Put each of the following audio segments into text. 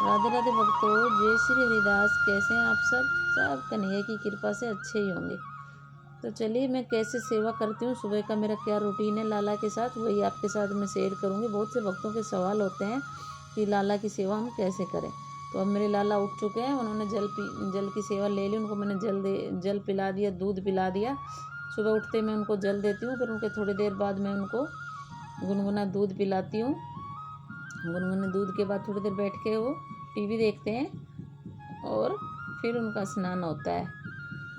राधे राधे भक्तों, जय श्री हरिदास। कैसे हैं आप सब? सब कन्हैया की कृपा से अच्छे ही होंगे। तो चलिए, मैं कैसे सेवा करती हूँ, सुबह का मेरा क्या रूटीन है लाला के साथ, वही आपके साथ मैं शेयर करूँगी। बहुत से भक्तों के सवाल होते हैं कि लाला की सेवा हम कैसे करें। तो अब मेरे लाला उठ चुके हैं, उन्होंने जल की सेवा ले ली। उनको मैंने जल पिला दिया, दूध पिला दिया। सुबह उठते मैं उनको जल देती हूँ, फिर उनके थोड़ी देर बाद मैं उनको गुनगुना दूध पिलाती हूँ। गुनगुने दूध के बाद थोड़ी देर बैठ के वो टीवी देखते हैं और फिर उनका स्नान होता है।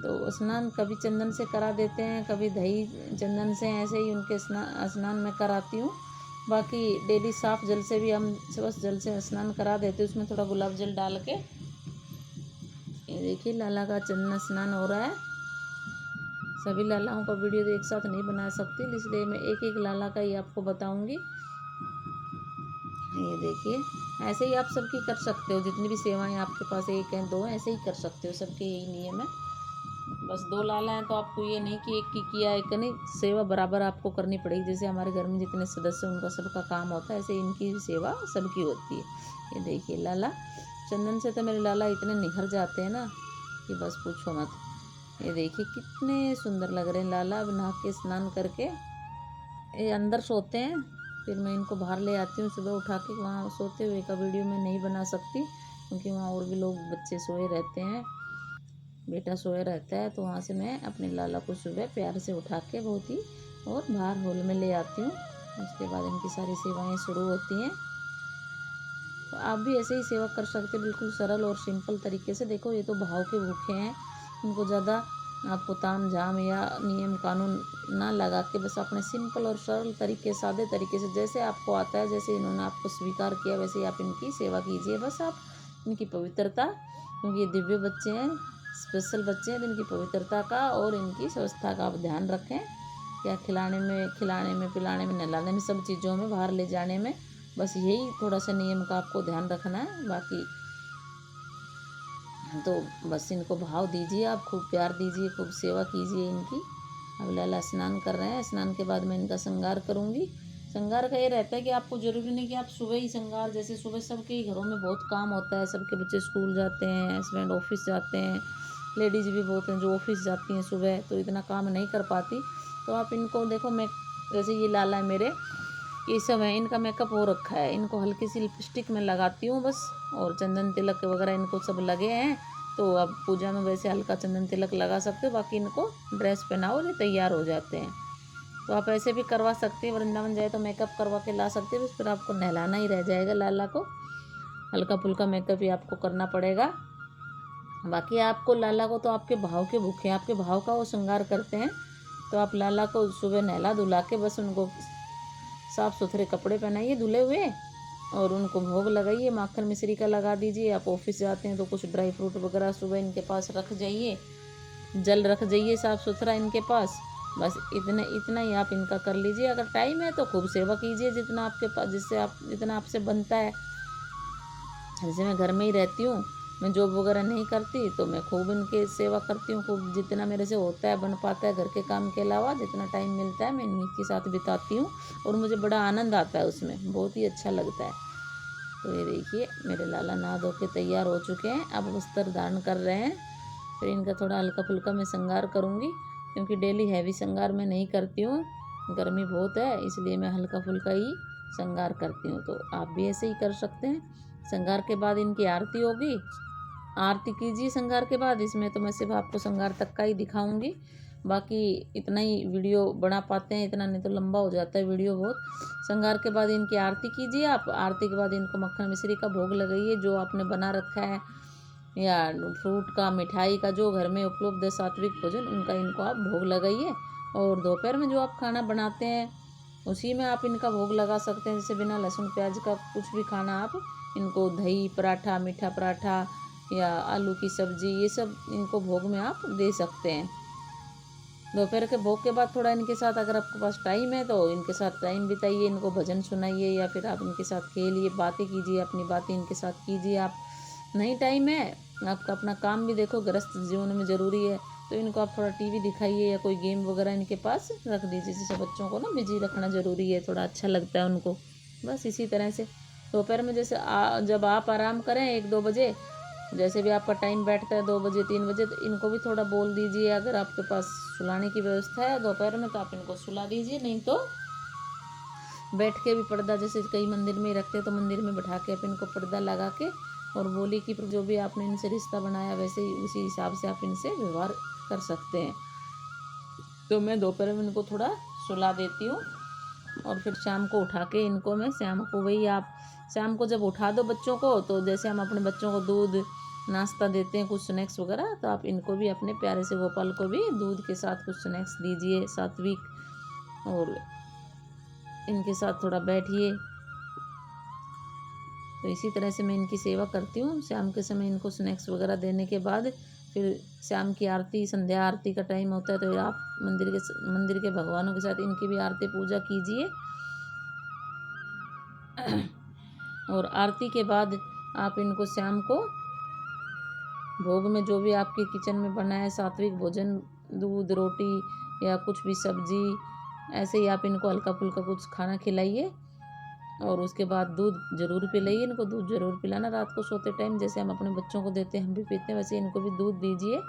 तो स्नान कभी चंदन से करा देते हैं, कभी दही चंदन से, ऐसे ही उनके स्नान मैं कराती हूँ। बाकी डेली साफ़ जल से भी हम बस जल से स्नान करा देते हैं, उसमें थोड़ा गुलाब जल डाल के। ये देखिए, लाला का चंदन स्नान हो रहा है। सभी लालाओं का वीडियो एक साथ नहीं बना सकती, इसलिए मैं एक एक लाला का ही आपको बताऊंगी। ये देखिए, ऐसे ही आप सबकी कर सकते हो, जितनी भी सेवाएं आपके पास एक हैं दो हैं, ऐसे ही कर सकते हो। सबके यही नियम है। बस दो लाला हैं तो आपको ये नहीं कि एक की किया एक नहीं, सेवा बराबर आपको करनी पड़ेगी। जैसे हमारे घर में जितने सदस्य हैं उनका सबका काम होता है, ऐसे इनकी भी सेवा सबकी होती है। ये देखिए लाला, चंदन से तो मेरे लाला इतने निखर जाते हैं ना कि बस पूछो मत। ये देखिए कितने सुंदर लग रहे हैं लाला। अब नहा के स्नान करके ये अंदर सोते हैं, फिर मैं इनको बाहर ले आती हूँ सुबह उठा के। वहाँ सोते हुए का वीडियो मैं नहीं बना सकती क्योंकि वहाँ और भी लोग, बच्चे सोए रहते हैं, बेटा सोया रहता है। तो वहाँ से मैं अपने लाला को सुबह प्यार से उठा के बहुत ही और बाहर हॉल में ले आती हूँ। उसके बाद इनकी सारी सेवाएं शुरू होती हैं। तो आप भी ऐसे ही सेवा कर सकते हैं, बिल्कुल सरल और सिंपल तरीके से। देखो, ये तो भाव के भूखे हैं, उनको ज़्यादा आपको ताम झाम या नियम कानून ना लगा के बस अपने सिंपल और सरल तरीके, सादे तरीके से, जैसे आपको आता है, जैसे इन्होंने आपको स्वीकार किया, वैसे ही आप इनकी सेवा कीजिए। बस आप इनकी पवित्रता, क्योंकि ये दिव्य बच्चे हैं, स्पेशल बच्चे हैं, तो इनकी पवित्रता का और इनकी स्वस्थता का आप ध्यान रखें। क्या खिलाने में, पिलाने में, नहलाने में, सब चीज़ों में, बाहर ले जाने में, बस यही थोड़ा सा नियम का आपको ध्यान रखना है। बाकी तो बस इनको भाव दीजिए, आप खूब प्यार दीजिए, खूब सेवा कीजिए इनकी। अब लाला स्नान कर रहे हैं, स्नान के बाद मैं इनका श्रृंगार करूँगी। श्रृंगार का ये रहता है कि आपको ज़रूरी नहीं कि आप सुबह ही श्रृंगार, जैसे सुबह सबके ही घरों में बहुत काम होता है, सबके बच्चे स्कूल जाते हैं, हस्बैंड ऑफिस जाते हैं, लेडीज़ भी बहुत हैं जो ऑफिस जाती हैं सुबह, तो इतना काम नहीं कर पाती। तो आप इनको देखो, मैं जैसे ये लाला है मेरे, ये सब है, इनका मेकअप हो रखा है, इनको हल्की सी लिपस्टिक में लगाती हूँ बस, और चंदन तिलक वगैरह इनको सब लगे हैं। तो अब पूजा में वैसे हल्का चंदन तिलक लगा सकते हो, बाकी इनको ड्रेस पहनाओ, ये तैयार हो जाते हैं। तो आप ऐसे भी करवा सकते हैं, वृंदावन जाए तो मेकअप करवा के ला सकते हैं, बस फिर आपको नहलाना ही रह जाएगा लाला को। हल्का फुल्का मेकअप ही आपको करना पड़ेगा। बाकी आपको लाला को तो आपके भाव के भूखे, आपके भाव का वो श्रृंगार करते हैं। तो आप लाला को सुबह नहला धुला के बस उनको साफ़ सुथरे कपड़े पहनाइए धुले हुए, और उनको भोग लगाइए, माखन मिश्री का लगा दीजिए। आप ऑफिस जाते हैं तो कुछ ड्राई फ्रूट वगैरह सुबह इनके पास रख जाइए, जल रख जाइए साफ़ सुथरा इनके पास। बस इतना ही आप इनका कर लीजिए। अगर टाइम है तो खूब सेवा कीजिए, जितना आपके पास, जितना आपसे बनता है। जैसे मैं घर में ही रहती हूँ, मैं जॉब वगैरह नहीं करती, तो मैं खूब इनकी सेवा करती हूँ, खूब जितना मेरे से होता है, बन पाता है, घर के काम के अलावा जितना टाइम मिलता है मैं इन्हीं के साथ बिताती हूँ, और मुझे बड़ा आनंद आता है उसमें, बहुत ही अच्छा लगता है। तो ये देखिए, मेरे लाला नहा धो के तैयार हो चुके हैं, अब वस्त्र धारण कर रहे हैं। फिर इनका थोड़ा हल्का फुल्का मैं श्रृंगार करूँगी, क्योंकि डेली हैवी श्रृंगार मैं नहीं करती हूँ, गर्मी बहुत है, इसलिए मैं हल्का फुल्का ही श्रृंगार करती हूँ। तो आप भी ऐसे ही कर सकते हैं। श्रृंगार के बाद इनकी आरती होगी, आरती कीजिए श्रृंगार के बाद। इसमें तो मैं सिर्फ आपको श्रृंगार तक का ही दिखाऊंगी, बाकी इतना ही वीडियो बना पाते हैं, इतना नहीं तो लंबा हो जाता है वीडियो बहुत। श्रृंगार के बाद इनकी आरती कीजिए आप। आरती के बाद इनको मक्खन मिश्री का भोग लगाइए, जो आपने बना रखा है, या फ्रूट का, मिठाई का, जो घर में उपलब्ध है सात्विक भोजन, उनका इनको आप भोग लगाइए। और दोपहर में जो आप खाना बनाते हैं उसी में आप इनका भोग लगा सकते हैं, जैसे बिना लहसुन प्याज का कुछ भी खाना आप इनको, दही पराठा, मीठा पराठा, या आलू की सब्ज़ी, ये सब इनको भोग में आप दे सकते हैं। दोपहर के भोग के बाद थोड़ा इनके साथ, अगर आपके पास टाइम है तो इनके साथ टाइम बिताइए, इनको भजन सुनाइए, या फिर आप इनके साथ खेलिए, बातें कीजिए, अपनी बातें इनके साथ कीजिए। आप नहीं टाइम है, आपका अपना काम भी देखो, गृहस्थ जीवन में ज़रूरी है, तो इनको आप थोड़ा टीवी दिखाइए, या कोई गेम वगैरह इनके पास रख दीजिए। जैसे बच्चों को ना बिजी रखना ज़रूरी है, थोड़ा अच्छा लगता है उनको, बस इसी तरह से। दोपहर में जैसे जब आप आराम करें 1-2 बजे, जैसे भी आपका टाइम बैठता है 2 बजे 3 बजे, तो इनको भी थोड़ा बोल दीजिए। अगर आपके पास सुलाने की व्यवस्था है दोपहर में तो आप इनको सुला दीजिए, नहीं तो बैठ के भी पर्दा, जैसे कई मंदिर में रखते हैं तो मंदिर में बैठा के आप इनको पर्दा लगा के, और बोली कि जो भी आपने इनसे रिश्ता बनाया वैसे ही उसी हिसाब से आप इनसे व्यवहार कर सकते हैं। तो मैं दोपहर में इनको थोड़ा सुला देती हूँ, और फिर शाम को उठा के इनको मैं शाम को, वही आप शाम को जब उठा दो बच्चों को, तो जैसे हम अपने बच्चों को दूध नाश्ता देते हैं, कुछ स्नैक्स वगैरह, तो आप इनको भी अपने प्यारे से गोपाल को भी दूध के साथ कुछ स्नैक्स दीजिए सात्विक, और इनके साथ थोड़ा बैठिए। तो इसी तरह से मैं इनकी सेवा करती हूँ। शाम के समय इनको स्नैक्स वगैरह देने के बाद फिर शाम की आरती, संध्या आरती का टाइम होता है, तो आप मंदिर के भगवानों के साथ इनकी भी आरती पूजा कीजिए। और आरती के बाद आप इनको शाम को भोग में जो भी आपके किचन में बना है सात्विक भोजन, दूध रोटी या कुछ भी सब्जी, ऐसे ही आप इनको हल्का फुल्का कुछ खाना खिलाइए। और उसके बाद दूध ज़रूर पिलाइए, इनको दूध ज़रूर पिलाना रात को सोते टाइम, जैसे हम अपने बच्चों को देते हैं हम भी पीते हैं, वैसे इनको भी दूध दीजिए।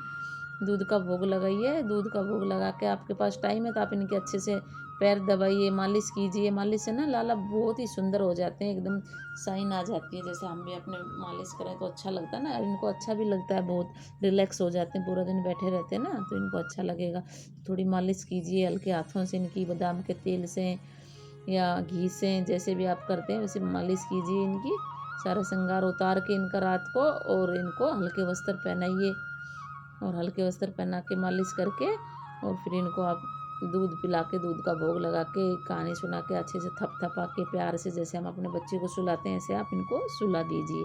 दूध का भोग लगाइए। दूध का भोग लगा के आपके पास टाइम है तो आप इनके अच्छे से पैर दबाइए, मालिश कीजिए। मालिश से ना लाला बहुत ही सुंदर हो जाते हैं, एकदम शाइन आ जाती है। जैसे हम भी अपने मालिश करें तो अच्छा लगता है ना, इनको अच्छा भी लगता है, बहुत रिलैक्स हो जाते हैं, पूरा दिन बैठे रहते हैं ना, तो इनको अच्छा लगेगा। थोड़ी मालिश कीजिए हल्के हाथों से इनकी, बादाम के तेल से या घी से, जैसे भी आप करते हैं वैसे मालिश कीजिए इनकी। सारा श्रृंगार उतार के इनका रात को, और इनको हल्के वस्त्र पहनाइए, और हल्के वस्त्र पहना के मालिश करके, और फिर इनको आप दूध पिला के, दूध का भोग लगा के, कहानी सुना के, अच्छे से थपथपा के प्यार से, जैसे हम अपने बच्चे को सुलाते हैं ऐसे आप इनको सुला दीजिए।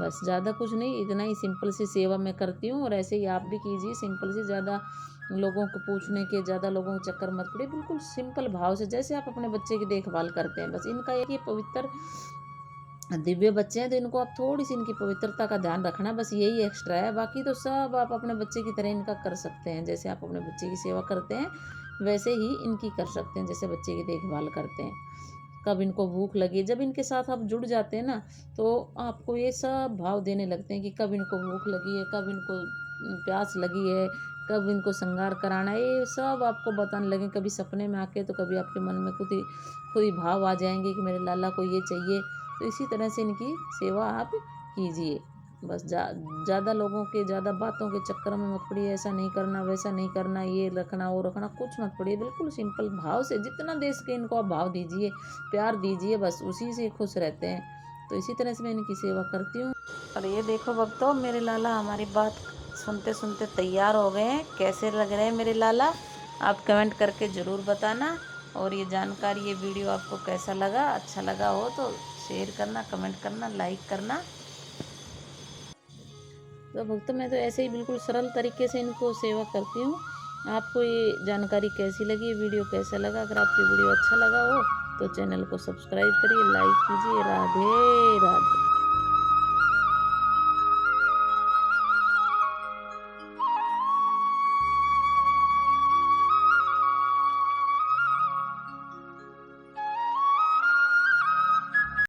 बस ज़्यादा कुछ नहीं, इतना ही सिंपल सी सेवा मैं करती हूँ, और ऐसे ही आप भी कीजिए सिंपल सी। ज़्यादा लोगों को पूछने के, ज़्यादा लोगों के चक्कर मत पड़िए, बिल्कुल सिंपल भाव से जैसे आप अपने बच्चे की देखभाल करते हैं। बस इनका एक ही पवित्र दिव्य बच्चे हैं, तो इनको आप थोड़ी सी इनकी पवित्रता का ध्यान रखना, बस यही एक्स्ट्रा है। बाकी तो सब आप अपने बच्चे की तरह इनका कर सकते हैं। जैसे आप अपने बच्चे की सेवा करते हैं वैसे ही इनकी कर सकते हैं, जैसे बच्चे की देखभाल करते हैं। कब इनको भूख लगी, जब इनके साथ आप जुड़ जाते हैं ना, तो आपको ये सब भाव देने लगते हैं कि कब इनको भूख लगी है, कब इनको प्यास लगी है, कब इनको श्रृंगार कराना है, ये सब आपको बताने लगे। कभी सपने में आके, तो कभी आपके मन में कोई भाव आ जाएंगे कि मेरे लाला को ये चाहिए। तो इसी तरह से इनकी सेवा आप कीजिए। बस ज़्यादा लोगों के, ज़्यादा बातों के चक्कर में मत पड़िए, ऐसा नहीं करना, वैसा नहीं करना, ये रखना, वो रखना, कुछ मत पड़िए। बिल्कुल सिंपल भाव से, जितना दे सके इनको आप भाव दीजिए, प्यार दीजिए, बस उसी से खुश रहते हैं। तो इसी तरह से मैं इनकी सेवा करती हूँ। और ये देखो भक्तों, मेरे लाला हमारी बात सुनते सुनते तैयार हो गए हैं। कैसे लग रहे हैं मेरे लाला, आप कमेंट करके ज़रूर बताना। और ये जानकारी, ये वीडियो आपको कैसा लगा, अच्छा लगा हो तो शेयर करना, कमेंट करना, लाइक करना। तो भक्तों, मैं तो ऐसे ही बिल्कुल सरल तरीके से इनको सेवा करती हूँ। आपको ये जानकारी कैसी लगी, वीडियो कैसा लगा? अगर आपको वीडियो अच्छा लगा हो तो चैनल को सब्सक्राइब करिए, लाइक कीजिए। राधे राधे।